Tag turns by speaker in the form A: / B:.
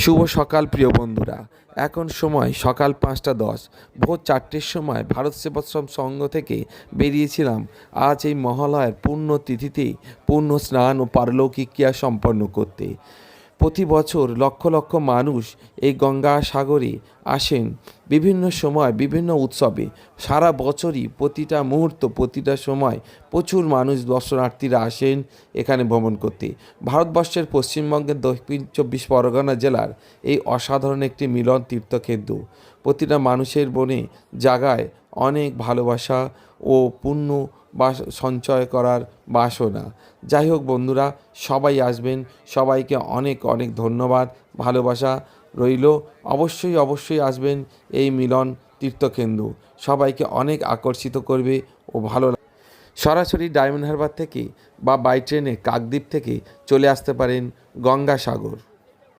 A: শুভ সকাল প্রিয় বন্ধুরা। এখন সময় সকাল 5টা 10। ভোর 4টের সময় ভারত সেবাশ্রম সংঘ থেকে বেরিয়েছিলাম আজ এই মহালয়ার পুণ্য তিথিতে পুণ্য স্নান ও পারলৌকিক ক্রিয়া সম্পন্ন করতে। প্রতি বছর লক্ষ লক্ষ মানুষ এই গঙ্গা সাগরে আসেন বিভিন্ন সময় বিভিন্ন উৎসবে। সারা বছরই প্রতিটা মুহূর্ত প্রতিটা সময় প্রচুর মানুষ দর্শনার্থীরা আসেন এখানে ভ্রমণ করতে। ভারতবর্ষের পশ্চিমবঙ্গের দক্ষিণ 24 পরগনা জেলার এই অসাধারণ একটি মিলন তীর্থক্ষেত্র প্রতিটা মানুষের মনে জাগায় অনেক ভালোবাসা ও পুণ্য বা সঞ্চয় করার বাসনা। যাই হোক বন্ধুরা, সবাই আসবেন, সবাইকে অনেক অনেক ধন্যবাদ, ভালোবাসা রইল। অবশ্যই আসবেন এই মিলন তীর্থকেন্দ্র, সবাইকে অনেক আকর্ষিত করবে ও ভালো। সরাসরি ডায়মন্ড হারবার থেকে বা বাই ট্রেনে কাকদ্বীপ থেকে চলে আসতে পারেন গঙ্গাসাগর।